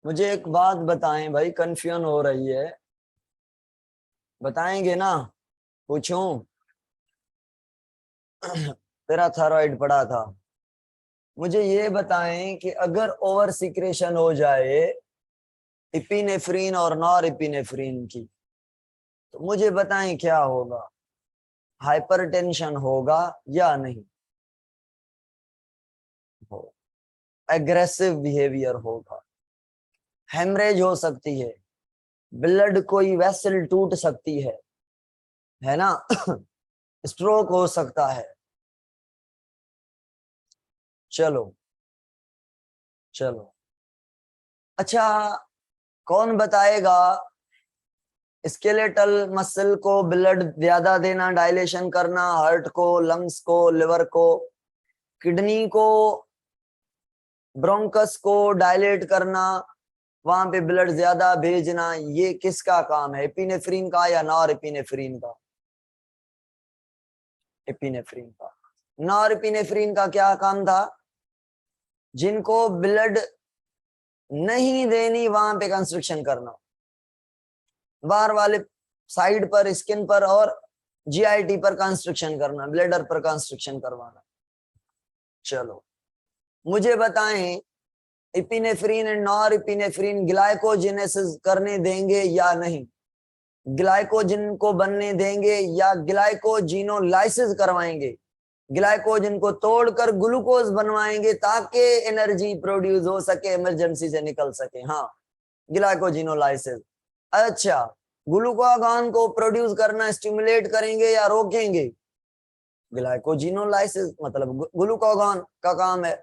मुझे एक बात बताएं भाई, कंफ्यूजन हो रही है, बताएंगे ना? पूछूं? तेरा थायराइड पड़ा था, मुझे ये बताएं कि अगर ओवर सिक्रेशन हो जाए इपिनेफ्रीन और नॉर इपिनेफ्रीन की, तो मुझे बताएं क्या होगा? हाइपरटेंशन होगा या नहीं? हो, एग्रेसिव बिहेवियर होगा, हेमरेज हो सकती है, ब्लड कोई वेसल टूट सकती है ना? स्ट्रोक हो सकता है। चलो चलो, अच्छा, कौन बताएगा स्केलेटल मसल को ब्लड ज्यादा देना, डायलेशन करना, हार्ट को, लंग्स को, लिवर को, किडनी को, ब्रोंकस को डायलेट करना, वहां पे ब्लड ज्यादा भेजना, ये किसका काम है? एपिनेफ्रीन का या नॉर एपिनेफ्रीन का? एपिनेफ्रीन का। नॉर एपिनेफ्रीन का क्या काम था? जिनको ब्लड नहीं देनी वहां पे कंस्ट्रक्शन करना, बाहर वाले साइड पर, स्किन पर और जीआईटी पर कंस्ट्रक्शन करना, ब्लेडर पर कंस्ट्रक्शन करवाना। चलो मुझे बताएं, इपिनेफ्रीन एंड नॉर इपिनेफ्रीन ग्लाइकोजेनेसिस करने देंगे या नहीं? ग्लाइकोजन को बनने देंगे या ग्लाइकोजिनोलाइसिस करवाएंगे? ग्लाइकोजन को तोड़कर ग्लूकोज बनवाएंगे ताकि एनर्जी प्रोड्यूस हो सके, इमरजेंसी से निकल सके। हाँ, ग्लाइकोजिनोलाइसिस। अच्छा, ग्लूकागॉन को प्रोड्यूस करना स्टिमुलेट करेंगे या रोकेंगे? ग्लाइकोजिनोलाइसिस मतलब ग्लूकागॉन का काम है,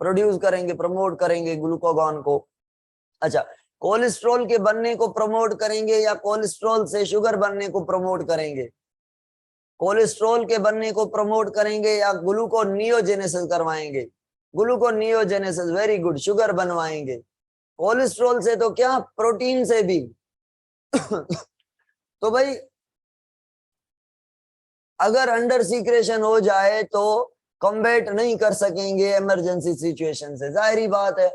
प्रोड्यूस करेंगे, प्रमोट करेंगे ग्लूकागॉन को। अच्छा, कोलेस्ट्रॉल के बनने को प्रमोट करेंगे या कोलेस्ट्रॉल से शुगर बनने को प्रमोट करेंगे? कोलेस्ट्रॉल के बनने को प्रमोट करेंगे या ग्लूकोनियोजेनेसिस करवाएंगे? ग्लूकोनियोजेनेसिस, वेरी गुड, शुगर बनवाएंगे। कोलेस्ट्रॉल से तो क्या, प्रोटीन से भी। तो भाई अगर अंडर सीक्रेशन हो जाए तो कॉम्बैट नहीं कर सकेंगे इमरजेंसी सिचुएशन से, जाहिर बात है।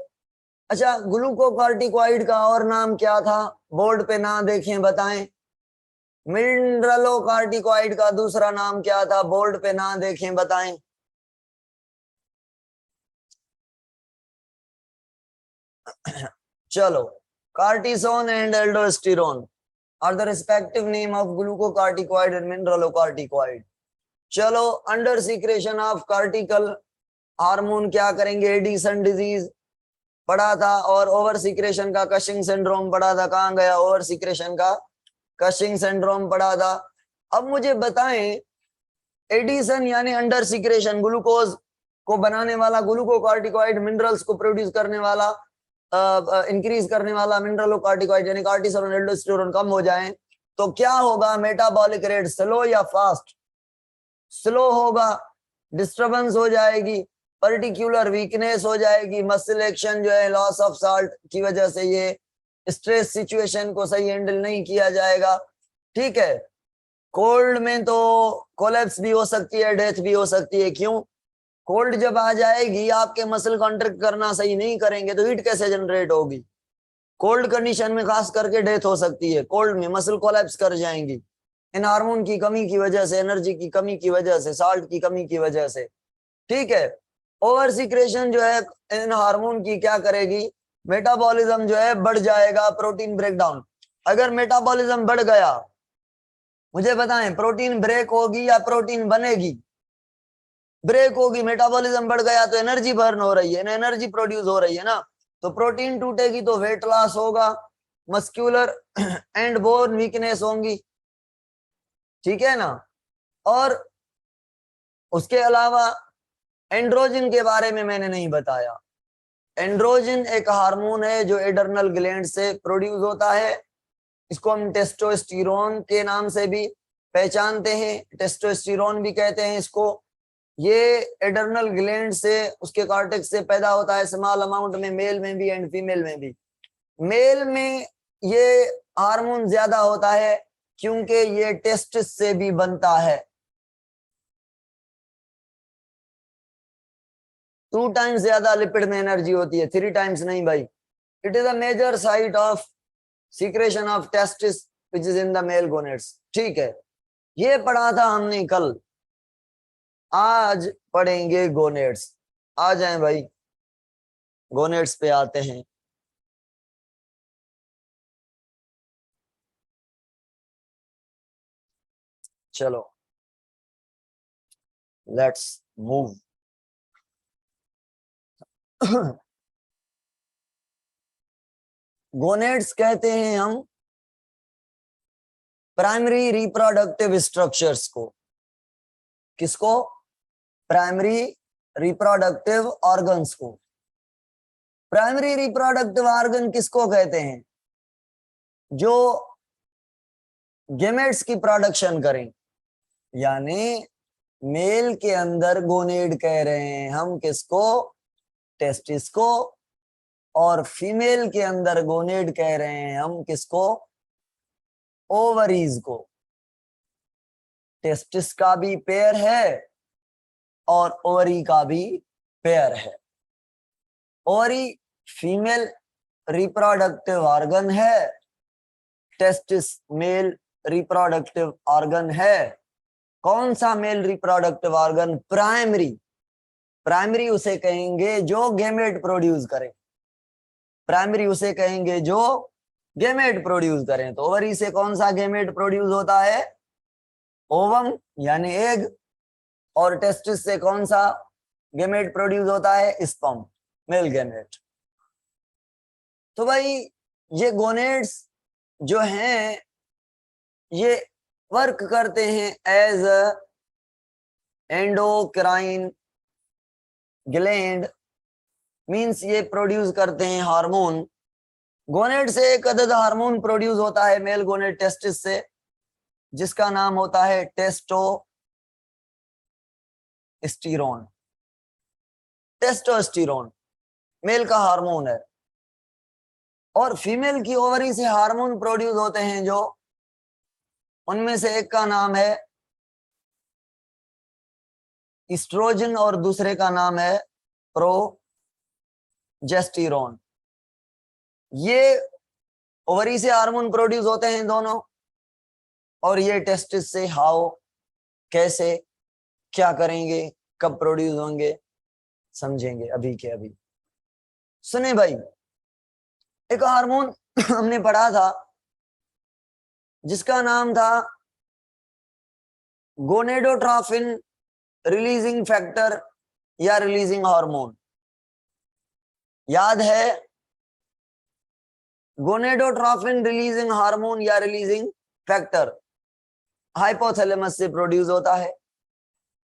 अच्छा, ग्लूकोकॉर्टिकॉइड का और नाम क्या था? बोर्ड पे ना देखें, बताएं। मिनरलोकॉर्टिकॉइड का दूसरा नाम क्या था? बोर्ड पे ना देखें, बताएं। चलो, cortisone and aldosterone are the respective name of glucocorticoid and mineralocorticoid. चलो, under secretion of cortical hormone क्या करेंगे? एडिसन डिजीज पढ़ा था, और ओवर सीक्रेशन का कशिंग सिंड्रोम पढ़ा था। कहां गया ओवर सीक्रेशन का कशिंग सिंड्रोम? पढ़ा था। अब मुझे बताएं, एडिसन यानी अंडर सीक्रेशन, ग्लूकोज को बनाने वाला ग्लूकोकॉर्टिकॉइड, मिनरल्स को प्रोड्यूस करने वाला, इंक्रीज करने वाला मिनरलोकॉर्टिकॉइड यानी कार्टिसोल, एल्डोस्टेरोन कम हो जाए तो क्या होगा? मेटाबॉलिक रेट स्लो या फास्ट? स्लो होगा, डिस्टरबेंस हो जाएगी, पर्टिकुलर वीकनेस हो जाएगी, मसल एक्शन जो है लॉस ऑफ साल्ट की वजह से ये स्ट्रेस सिचुएशन को सही हैंडल नहीं किया जाएगा। ठीक है, कोल्ड में तो कोलैप्स भी हो सकती है, डेथ भी हो सकती है। क्यों? कोल्ड जब आ जाएगी, आपके मसल कॉन्ट्रैक्ट करना सही नहीं करेंगे तो हीट कैसे जनरेट होगी? कोल्ड कंडीशन में खास करके डेथ हो सकती है, कोल्ड में मसल कोलैप्स कर जाएंगी, इन हार्मोन की कमी की वजह से, एनर्जी की कमी की वजह से, साल्ट की कमी की वजह से। ठीक है, ओवर सीक्रेशन जो है इन हार्मोन की क्या करेगी? मेटाबॉलिज्म जो है बढ़ जाएगा, प्रोटीन ब्रेकडाउन। अगर मेटाबॉलिज्म बढ़ गया, मुझे बताएं, प्रोटीन ब्रेक होगी या प्रोटीन बनेगी? ब्रेक होगी। मेटाबॉलिज्म बढ़ गया तो एनर्जी बर्न हो रही है ना, एनर्जी प्रोड्यूस हो रही है ना, तो प्रोटीन टूटेगी तो वेट लॉस होगा, मस्क्यूलर एंड बोन वीकनेस होंगी। ठीक है ना? और उसके अलावा एंड्रोजन के बारे में मैंने नहीं बताया। एंड्रोजन एक हार्मोन है जो एडर्नल ग्लैंड से प्रोड्यूस होता है। इसको हम टेस्टोस्टेरोन के नाम से भी पहचानते हैं, टेस्टोस्टेरोन भी कहते हैं इसको। ये एडर्नल ग्लैंड से, उसके कॉर्टेक्स से पैदा होता है स्मॉल अमाउंट में, मेल में भी एंड फीमेल में भी। मेल में ये हार्मोन ज्यादा होता है क्योंकि ये टेस्टिस से भी बनता है। 2 टाइम्स ज्यादा लिपिड में एनर्जी होती है, 3 टाइम्स नहीं भाई। It is a major site of secretion of testis which is in the male gonads. ठीक है, ये पढ़ा था हमने कल, आज पढ़ेंगे गोनेड्स। आ जाएं भाई, गोनेड्स पे आते हैं। चलो लेट्स मूव। गोनेड्स कहते हैं हम प्राइमरी रिप्रोडक्टिव स्ट्रक्चर्स को। किसको? प्राइमरी रिप्रोडक्टिव ऑर्गन्स को। प्राइमरी रिप्रोडक्टिव ऑर्गन किसको कहते हैं? जो गेमेट्स की प्रोडक्शन करें, यानी मेल के अंदर गोनेड कह रहे हैं हम किसको? टेस्टिस को। और फीमेल के अंदर गोनेड कह रहे हैं हम किसको? ओवरीज को। टेस्टिस का भी पेयर है और ओवरी का भी पेयर है। ओवरी फीमेल रिप्रोडक्टिव ऑर्गन है, टेस्टिस मेल रिप्रोडक्टिव ऑर्गन है। कौन सा male reproductive organ? Primary. Primary उसे कहेंगे जो गेमेट प्रोड्यूस करे। प्राइमरी उसे कहेंगे जो गेमेट प्रोड्यूस करें। तो ओवरी से कौन सा गेमेट प्रोड्यूस होता है? ओवम यानी एग। और टेस्टिस से कौन सा गेमेट प्रोड्यूस होता है? Sperm, male gamete. तो भाई ये गोनेड्स जो हैं ये वर्क करते हैं एज एंडोक्राइन ग्लैंड, मींस ये प्रोड्यूस करते हैं हार्मोन। गोनेड से एक अदद हार्मोन प्रोड्यूस होता है मेल गोनेड टेस्टिस से, जिसका नाम होता है टेस्टोस्टेरोन। टेस्टोस्टेरोन मेल का हार्मोन है। और फीमेल की ओवरी से हार्मोन प्रोड्यूस होते हैं जो, उनमें से एक का नाम है एस्ट्रोजन और दूसरे का नाम है प्रोजेस्टेरोन। ये ओवरी से हार्मोन प्रोड्यूस होते हैं दोनों, और ये टेस्टिस से हाउ, कैसे, क्या करेंगे, कब प्रोड्यूस होंगे, समझेंगे अभी के अभी। सुने भाई, एक हार्मोन हमने पढ़ा था जिसका नाम था गोनेडोट्रोफिन रिलीजिंग फैक्टर या रिलीजिंग हार्मोन। याद है? गोनेडोट्रोफिन रिलीजिंग हार्मोन या रिलीजिंग फैक्टर हाइपोथैलेमस से प्रोड्यूस होता है।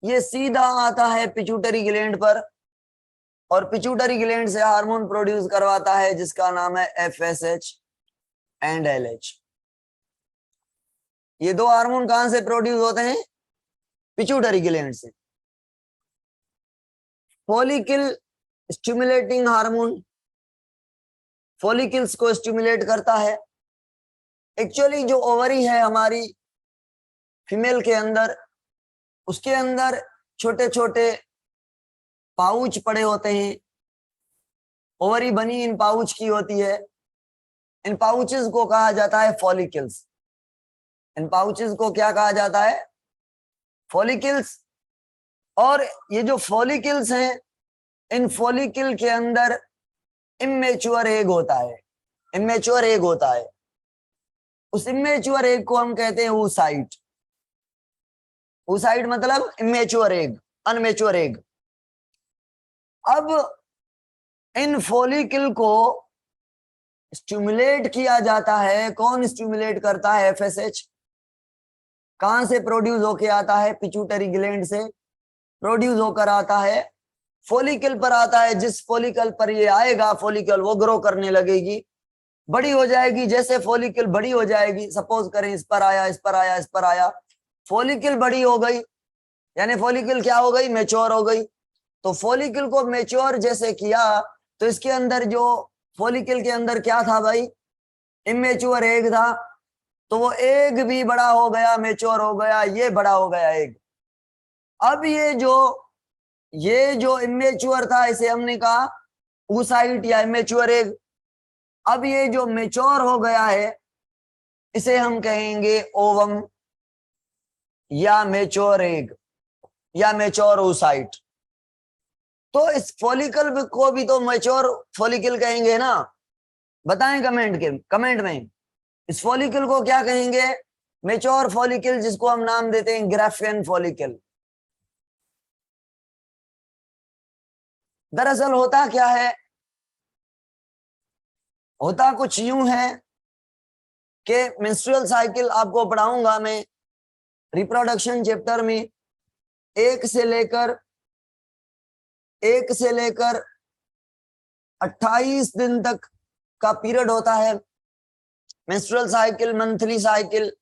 ये सीधा आता है पिट्यूटरी ग्लैंड पर, और पिट्यूटरी ग्लैंड से हार्मोन प्रोड्यूस करवाता है जिसका नाम है FSH एंड LH। ये दो हार्मोन कहां से प्रोड्यूस होते हैं? पिट्यूटरी ग्लैंड से। फॉलिकल स्टिमुलेटिंग हार्मोन फॉलिकल्स को स्टिमुलेट करता है। एक्चुअली जो ओवरी है हमारी फीमेल के अंदर, उसके अंदर छोटे छोटे पाउच पड़े होते हैं। ओवरी बनी इन पाउच की होती है। इन पाउचेस को कहा जाता है फॉलिकल्स। इन पाउचेस को क्या कहा जाता है? फॉलिकल्स। और ये जो फॉलिकल्स हैं, इन फॉलिकल के अंदर इमेच्योर एग होता है। इमेच्योर एग होता है। उस इमेच्योर एग को हम कहते हैं oocyte। oocyte मतलब इमेच्योर एग, अनमेच्योर एग। अब इन फॉलिकल को स्टिमुलेट किया जाता है। कौन स्टिमुलेट करता है? FSH। कहां से प्रोड्यूस होके आता है? पिट्यूटरी ग्लैंड से प्रोड्यूस होकर आता है, फॉलिकल पर आता है। जिस फॉलिकल पर ये आएगा, फॉलिकल वो ग्रो करने लगेगी, बड़ी हो जाएगी। जैसे फॉलिकल बड़ी हो जाएगी, सपोज करें इस पर आया, इस पर आया, इस पर आया, फॉलिकल बड़ी हो गई, यानी फॉलिकल क्या हो गई? मैच्योर हो गई। तो फॉलिकल को मैच्योर जैसे किया, तो इसके अंदर जो फॉलिकल के अंदर क्या था भाई? इमेच्योर एग था। तो वो एग भी बड़ा हो गया, मैच्योर हो गया, ये बड़ा हो गया एग। अब ये जो इमेच्योर था, इसे हमने कहा oocyte या इमेच्योर एग। अब ये जो मेच्योर हो गया है इसे हम कहेंगे ओवम या मेच्योर एग या मेच्योर oocyte। तो इस फॉलिकल को भी तो मेच्योर फॉलिकल कहेंगे ना, बताएं कमेंट में इस फॉलिकल को क्या कहेंगे? मेच्योर फॉलिकल, जिसको हम नाम देते हैं ग्राफियन फॉलिकल। दरअसल होता क्या है, होता कुछ यूं है कि मेंस्ट्रुअल साइकिल आपको पढ़ाऊंगा मैं रिप्रोडक्शन चैप्टर में, एक से लेकर 28 दिन तक का पीरियड होता है। Menstrual cycle, monthly cycle,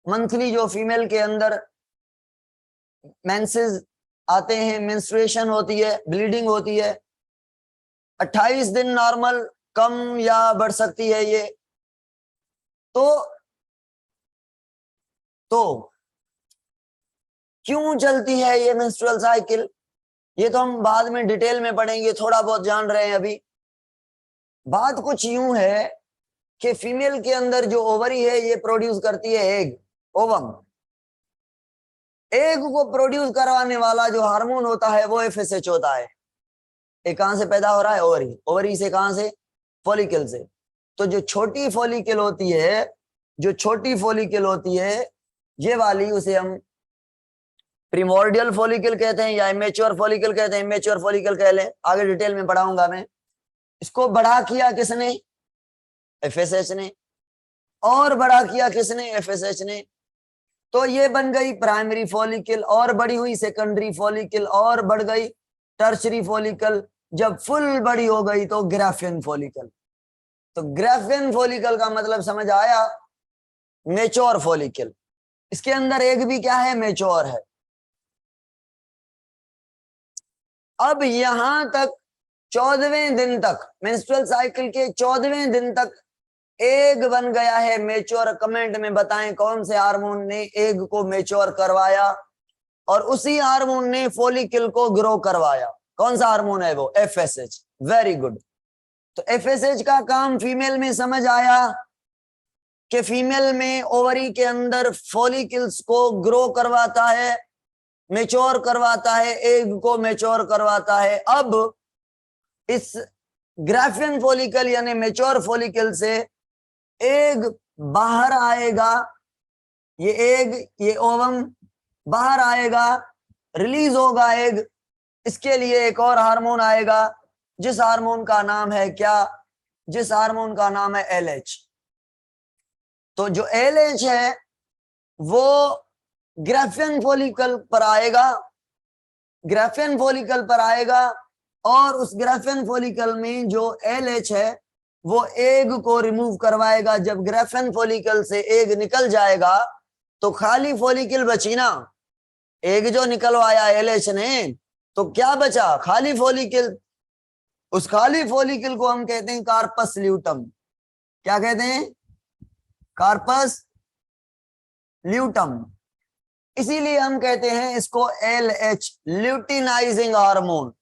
monthly जो फीमेल के अंदर मेंसेस आते हैं, मेंस्ट्रुएशन होती है, ब्लीडिंग होती है। 28 दिन नॉर्मल, कम या बढ़ सकती है ये। तो क्यों चलती है ये मेंस्ट्रुअल साइकिल, ये तो हम बाद में डिटेल में पढ़ेंगे, थोड़ा बहुत जान रहे हैं अभी। बात कुछ यूं है कि फीमेल के अंदर जो ओवरी है ये प्रोड्यूस करती है एग, ओवम। एग को प्रोड्यूस करवाने वाला जो हार्मोन होता है वो एफएसएच होता है। ये कहां से पैदा हो रहा है? ओवरी। ओवरी से कहां से? फॉलिकल से। तो जो छोटी फॉलिकल होती है, जो छोटी फॉलिकल होती है ये वाली, उसे हम प्रिमोर्डियल फॉलिकल कहते हैं या इमेच्योर फॉलिकल कहते हैं। इमेच्योर फॉलिकल कह लें, आगे डिटेल में पढ़ाऊंगा मैं। इसको बड़ा किया किसने? एफएसएच ने। और बड़ा किया किसने? एफएसएच ने। तो ये बन गई प्राइमरी फॉलिकल, और बड़ी हुई सेकेंडरी फॉलिकल, और बढ़ गई टर्शरी फॉलिकल। जब फुल बड़ी हो गई तो ग्राफियन फॉलिकल। तो ग्राफियन फॉलिकल का मतलब समझ आया? Mature follicle. इसके अंदर एग भी क्या है? मेच्योर है। अब यहां तक 14वें दिन तक, मेंस्ट्रुअल साइकिल के 14वें दिन तक एग बन गया है मेच्योर। कमेंट में बताएं कौन से हार्मोन ने एग को मेच्योर करवाया, और उसी हार्मोन ने फॉलिकल को ग्रो करवाया। कौन सा हार्मोन है वो? एफएसएच। Very good. तो एफएसएच का काम फीमेल में समझ आया कि फीमेल में ओवरी के अंदर फॉलिकल्स को ग्रो करवाता है, मेच्योर करवाता है, एग को मेच्योर करवाता है। अब इस ग्राफियन फॉलिकल यानी मेच्योर फॉलिकल से एग बाहर आएगा। ये एग, ये ओवम बाहर आएगा, रिलीज होगा एग। इसके लिए एक और हार्मोन आएगा, जिस हार्मोन का नाम है क्या? जिस हार्मोन का नाम है एलएच। तो जो एलएच है वो ग्राफियन फॉलिकल पर आएगा, ग्राफियन फॉलिकल पर आएगा, और उस ग्राफियन फॉलिकल में जो एलएच है वो एग को रिमूव करवाएगा। जब ग्राफियन फॉलिकल से एग निकल जाएगा तो खाली फॉलिकल बची ना। एग जो निकलवाया एलएच ने, तो क्या बचा? खाली फॉलिकल। उस खाली फॉलिकल को हम कहते हैं कार्पस ल्यूटम। क्या कहते हैं? Corpus luteum. इसीलिए हम कहते हैं इसको एलएच, ल्यूटिनाइजिंग हार्मोन।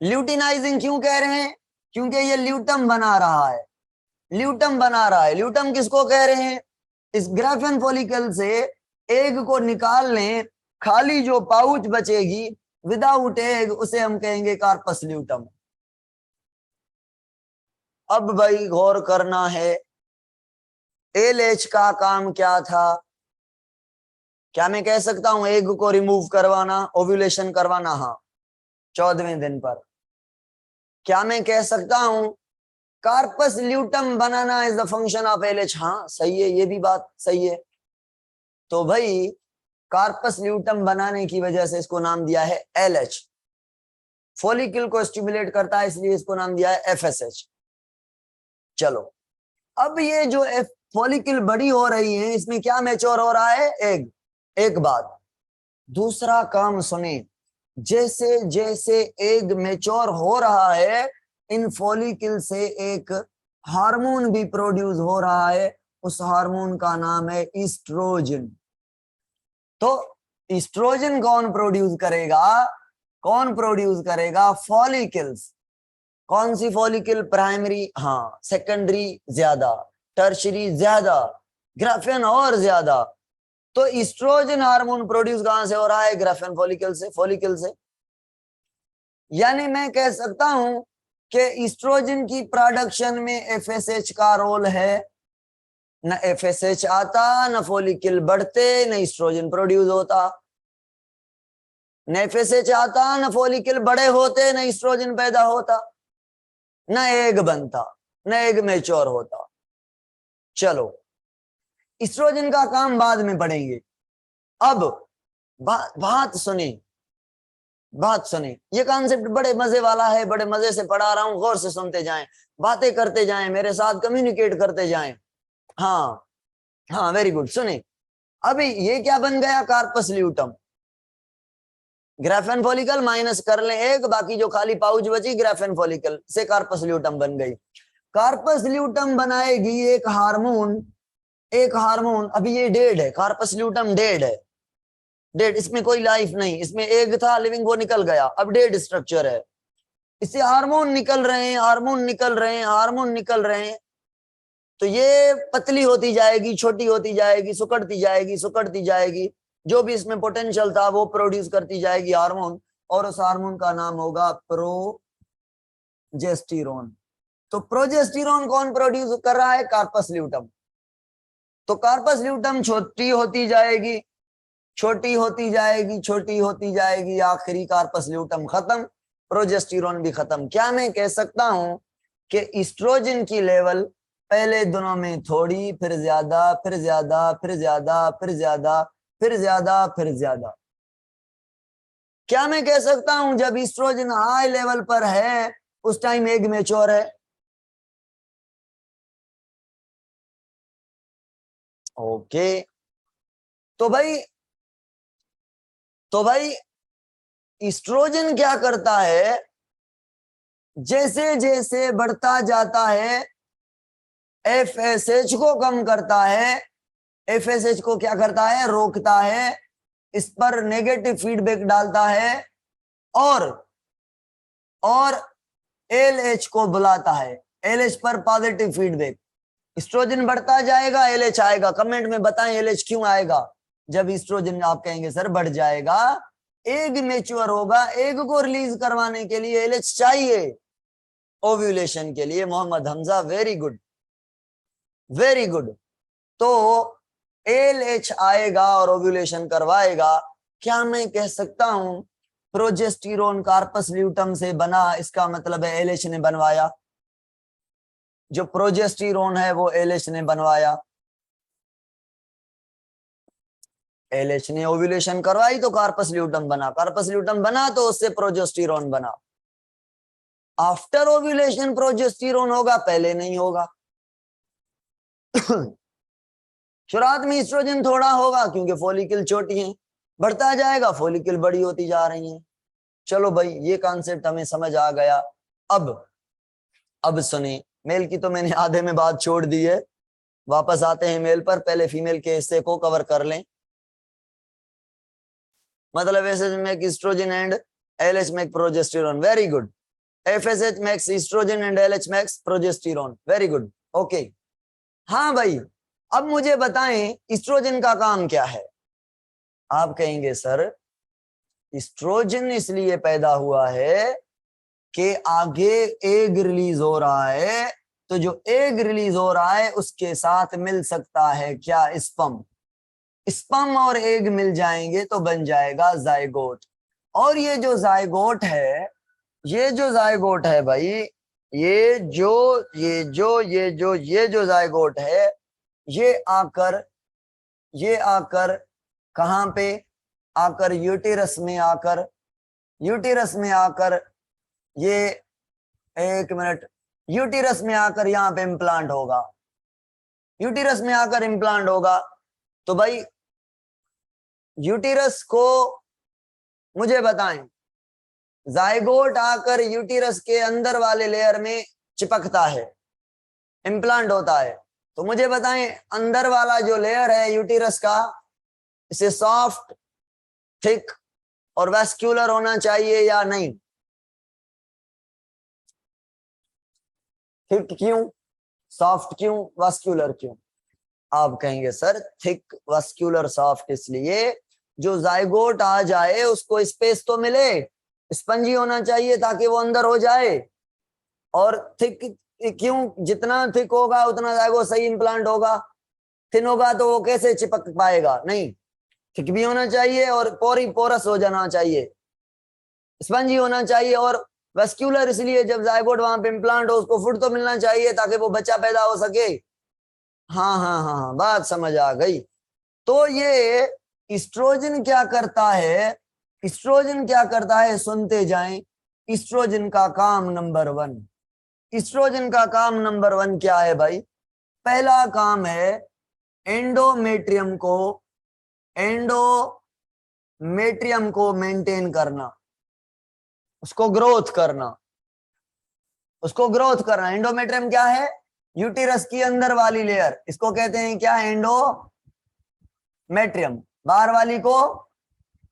ल्यूटिनाइजिंग क्यों कह रहे हैं? क्योंकि ये ल्यूटम बना रहा है, ल्यूटम बना रहा है। ल्यूटम किसको कह रहे हैं? इस ग्राफियन फॉलिकल से एग को निकाल लें, खाली जो पाउच बचेगी विदाउट एग, उसे हम कहेंगे कार्पस ल्यूटम। अब भाई गौर करना है, एलएच का काम क्या था? क्या मैं कह सकता हूं एग को रिमूव करवाना, ओव्यूलेशन करवाना? हाँ, 14वें दिन पर। क्या मैं कह सकता हूं कार्पस ल्यूटम बनाना is the function of LH? हाँ सही है, ये भी बात सही है। तो भाई कार्पस ल्यूटम बनाने की वजह से इसको नाम दिया है एलएच। फॉलिकल को स्टिमुलेट करता है इसलिए इसको नाम दिया है एफएसएच। चलो, अब ये जो फॉलिकल बड़ी हो रही है, इसमें क्या मैच्योर हो रहा है? एग। एक बात। दूसरा काम सुने, जैसे जैसे एग मैच्योर हो रहा है, इन फॉलिकल से एक हार्मोन भी प्रोड्यूस हो रहा है। उस हार्मोन का नाम है ईस्ट्रोजन। तो ईस्ट्रोजन कौन प्रोड्यूस करेगा? कौन प्रोड्यूस करेगा? फॉलिकल्स। कौन सी फॉलिकल? प्राइमरी, हाँ, सेकेंडरी ज्यादा, टर्शरी ज्यादा, ग्राफेन और ज्यादा। तो ईस्ट्रोजन हार्मोन प्रोड्यूस कहां से हो रहा है? ग्राफेन फॉलिकल से, फॉलिकल से। यानी मैं कह सकता हूं कि ईस्ट्रोजन की प्रोडक्शन में एफएसएच का रोल है। न एफएसएच आता, न फॉलिकल बढ़ते, न ईस्ट्रोजन प्रोड्यूस होता। न एफएसएच आता, न फॉलिकल बड़े होते, न ईस्ट्रोजन पैदा होता, न एग बनता, न एग मैच्योर होता। चलो, ईस्ट्रोजन का काम बाद में पढ़ेंगे। अब बात सुने, बात सुने। ये कॉन्सेप्ट बड़े मजे वाला है, बड़े मजे से पढ़ा रहा हूं, गौर से सुनते जाएं, बातें करते जाएं, मेरे साथ कम्युनिकेट करते जाएं। हाँ हाँ, वेरी गुड। सुने, अभी ये क्या बन गया? Corpus luteum. Graafian follicle minus कर लें एक, बाकी जो खाली पाउच बची ग्राफेन फॉलिकल से कार्पस ल्यूटम बन गई। कार्पस ल्यूटम बनाएगी एक हार्मोन, एक हार्मोन। अभी ये डेड है, कार्पस ल्यूटम डेड है, डेड। इसमें कोई लाइफ नहीं, इसमें एग था लिविंग, वो निकल गया, अब डेड स्ट्रक्चर है। इससे हार्मोन निकल रहे हैं, हार्मोन निकल रहे हैं, हार्मोन निकल रहे हैं। तो ये पतली होती जाएगी, छोटी होती जाएगी, सुकड़ती जाएगी, सुकड़ती जाएगी। जो भी इसमें पोटेंशियल था वो प्रोड्यूस करती जाएगी हार्मोन, और उस हार्मोन का नाम होगा प्रोजेस्टेरोन। तो प्रोजेस्टेरोन कौन प्रोड्यूस कर रहा है? Corpus luteum. तो कार्पस ल्यूटम छोटी होती जाएगी, छोटी होती जाएगी, छोटी होती जाएगी, आखिरी कार्पस ल्यूटम खत्म, प्रोजेस्टेरोन भी खत्म। क्या मैं कह सकता हूं कि ईस्ट्रोजन की लेवल पहले दिनों में थोड़ी, फिर ज्यादा, फिर ज्यादा, फिर ज्यादा, फिर ज्यादा, फिर ज्यादा, फिर ज्यादा? क्या मैं कह सकता हूं जब ईस्ट्रोजन हाई लेवल पर है उस टाइम एग मैच्योर है? ओके। तो भाई, तो भाई ईस्ट्रोजन क्या करता है? जैसे जैसे बढ़ता जाता है एफएसएच को कम करता है, एफएसएच को क्या करता है? रोकता है, इस पर नेगेटिव फीडबैक डालता है, और एलएच को बुलाता है, एलएच पर पॉजिटिव फीडबैक। एस्ट्रोजन बढ़ता जाएगा, एलएच आएगा। कमेंट में बताएं एलएच क्यों आएगा जब एस्ट्रोजन? आप कहेंगे सर बढ़ जाएगा, एग मैच्योर होगा, एग को रिलीज करवाने के लिए एलएच चाहिए, ओव्यूलेशन के लिए। Mohammad Hamza, very good, very good. तो एलएच आएगा और ओव्यूलेशन करवाएगा। क्या मैं कह सकता हूं प्रोजेस्टेरोन कार्पस ल्यूटम से बना, इसका मतलब है एलएच ने बनवाया। जो प्रोजेस्टेरोन है वो एलएच ने बनवाया, एलएच ने ओव्यूलेशन करवाई तो कार्पस ल्यूटम बना, कार्पस ल्यूटम बना तो उससे प्रोजेस्टेरोन बना। आफ्टर ओव्यूलेशन प्रोजेस्टेरोन होगा, पहले नहीं होगा। शुरुआत में एस्ट्रोजन थोड़ा होगा क्योंकि फॉलिकल छोटी है, बढ़ता जाएगा, फॉलिकल बड़ी होती जा रही है। चलो भाई, ये कॉन्सेप्ट हमें समझ आ गया। अब सुने, मेल की तो मैंने आधे में बात छोड़ दी है, वापस आते हैं मेल पर। पहले फीमेल के हिस्से को कवर कर लें। मतलब FSH make estrogen and LH make progesterone, very good. FSH makes estrogen and LH makes progesterone, very good, okay. हाँ भाई, अब मुझे बताएं एस्ट्रोजन का काम क्या है? आप कहेंगे सर एस्ट्रोजन इसलिए पैदा हुआ है कि आगे एग रिलीज हो रहा है, तो जो एग रिलीज हो रहा है उसके साथ मिल सकता है क्या? स्पर्म। स्पर्म और एग मिल जाएंगे तो बन जाएगा जाइगोट। और ये जो जाइगोट है, ये जो जाइगोट है भाई, ये जो जाइगोट है, ये आकर कहां पे? आकर यूटेरस में आकर, यूटेरस में आकर ये, एक मिनट, यूटेरस में आकर यहां पे इम्प्लांट होगा, यूटेरस में आकर इम्प्लांट होगा। तो भाई यूटेरस को मुझे बताएं, जाइगोट आकर यूटेरस के अंदर वाले लेयर में चिपकता है, इम्प्लांट होता है। तो मुझे बताएं अंदर वाला जो लेयर है यूटेरस का, इसे सॉफ्ट, थिक और वैस्कुलर होना चाहिए या नहीं? थिक क्यों, सॉफ्ट क्यों, वस्क्यूलर क्यों? आप कहेंगे सर थिक वस्क्यूलर सॉफ्ट इसलिए जो जाइगोट आ जाए उसको स्पेस तो मिले, स्पंजी होना चाहिए ताकि वो अंदर हो जाए। और थिक क्यों, जितना थिक होगा उतना जाइगोट सही इम्प्लांट होगा, थिन होगा तो वो कैसे चिपक पाएगा? नहीं, थिक भी होना चाहिए और पोरस हो जाना चाहिए, स्पंजी होना चाहिए। और वेस्क्यूलर इसलिए जब जाइगोट वहां पे इम्प्लांट हो उसको फूड तो मिलना चाहिए ताकि वो बच्चा पैदा हो सके। हाँ हाँ हाँ हाँ, बात समझ आ गई। तो ये इस्ट्रोजन क्या करता है, इस्ट्रोजन क्या करता है, सुनते जाएं। इस्ट्रोजन का काम नंबर 1, इस्ट्रोजन का काम नंबर 1 क्या है भाई? पहला काम है एंडोमेट्रियम को मेंटेन करना, उसको ग्रोथ करना, उसको ग्रोथ करना। एंडोमेट्रियम क्या है? यूटेरस की अंदर वाली लेयर, इसको कहते हैं क्या? एंडोमेट्रियम। बाहर वाली को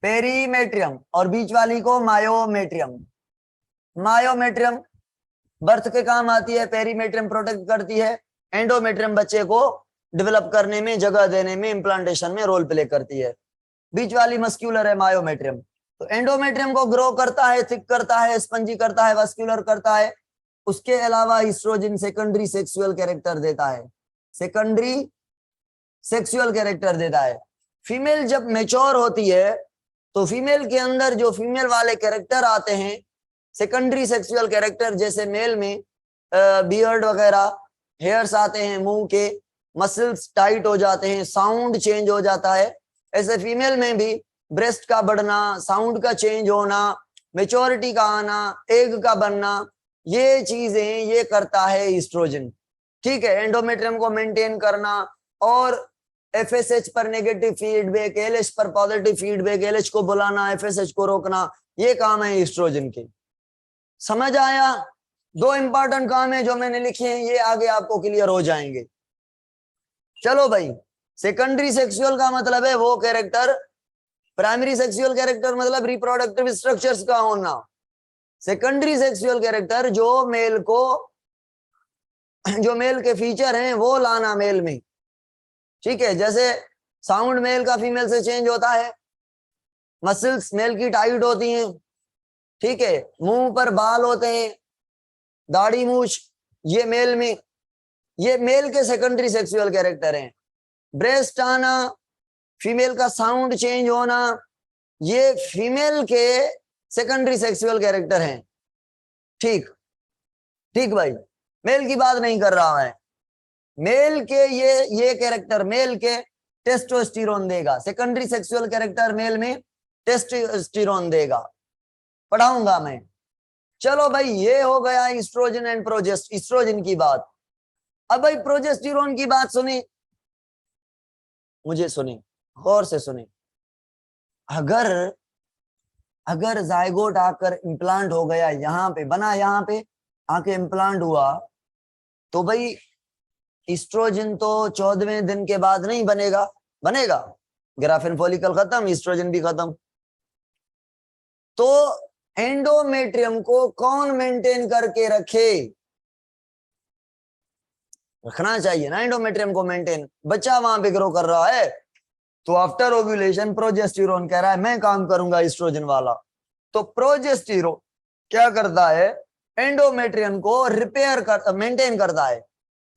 पेरीमेट्रियम और बीच वाली को मायोमेट्रियम। मायोमेट्रियम बर्थ के काम आती है, पेरीमेट्रियम प्रोटेक्ट करती है, एंडोमेट्रियम बच्चे को डेवलप करने में, जगह देने में, इम्प्लांटेशन में रोल प्ले करती है। बीच वाली मस्क्यूलर है मायोमेट्रियम। तो एंडोमेट्रियम को ग्रो करता है, थिक करता है, स्पंजी करता है, वस्क्यूलर करता है। उसके अलावा इस्ट्रोजन सेकेंडरी सेक्सुअल कैरेक्टर देता है, सेकेंडरी सेक्सुअल कैरेक्टर देता है। फीमेल जब मेच्योर होती है तो फीमेल के अंदर जो फीमेल वाले कैरेक्टर आते हैं, सेकेंडरी सेक्सुअल कैरेक्टर, जैसे मेल में बियर्ड वगैरह, हेयर्स आते हैं मुंह के, मसल्स टाइट हो जाते हैं, साउंड चेंज हो जाता है, ऐसे फीमेल में भी ब्रेस्ट का बढ़ना, साउंड का चेंज होना, मेच्योरिटी का आना, एग का बनना, ये चीजें ये करता है इस्ट्रोजन। ठीक है, एंडोमेट्रियम को मेंटेन करना और एफएसएच पर नेगेटिव फीडबैक, एलएच पर पॉजिटिव फीडबैक, एलएच को बुलाना, एफएसएच को रोकना, ये काम है इस्ट्रोजन के। समझ आया? 2 इंपॉर्टेंट काम है जो मैंने लिखे हैं, ये आगे आपको क्लियर हो जाएंगे। चलो भाई, सेकेंडरी सेक्सुअल का मतलब है वो कैरेक्टर, प्राइमरी सेक्सुअल कैरेक्टर मतलब रिप्रोडक्टिव स्ट्रक्चर्स का होना, सेकेंडरी सेक्सुअल कैरेक्टर जो मेल के फीचर हैं वो लाना मेल में। ठीक है, जैसे साउंड मेल का फीमेल से चेंज होता है, मसल्स मेल की टाइट होती हैं, ठीक है, मुंह पर बाल होते हैं, दाढ़ी मूछ, ये मेल में, ये मेल के सेकेंडरी सेक्सुअल कैरेक्टर हैं। ब्रेस्ट आना, फीमेल का साउंड चेंज होना, ये फीमेल के सेकेंडरी सेक्सुअल कैरेक्टर हैं। ठीक ठीक भाई, मेल की बात नहीं कर रहा है। मेल के ये कैरेक्टर मेल के टेस्टोस्टेरोन देगा, सेकेंडरी सेक्सुअल कैरेक्टर मेल में टेस्टोस्टेरोन देगा, पढ़ाऊंगा मैं। चलो भाई, ये हो गया इस्ट्रोजन एंड इस्ट्रोजन की बात। अब भाई प्रोजेस्टेरोन की बात सुनी, मुझे सुनी, गौर से सुनी। अगर जाइगोट आकर इम्प्लांट हो गया, यहाँ पे बना, यहाँ पे आके इम्प्लांट हुआ, तो भाई इस्ट्रोजन तो 14वें दिन के बाद नहीं बनेगा, ग्राफिन फॉलिकल खत्म, इस्ट्रोजन भी खत्म। तो एंडोमेट्रियम को कौन मेंटेन करके रखे? रखना चाहिए ना एंडोमेट्रियम को मेंटेन, बच्चा वहां पे ग्रो कर रहा है, तो आफ्टर ओव्यूलेशन प्रोजेस्टेरोन कह रहा है मैं काम करूंगा इस्ट्रोजन वाला। तो प्रोजेस्टेरोन क्या करता है? एंडोमेट्रियम को मेंटेन करता है।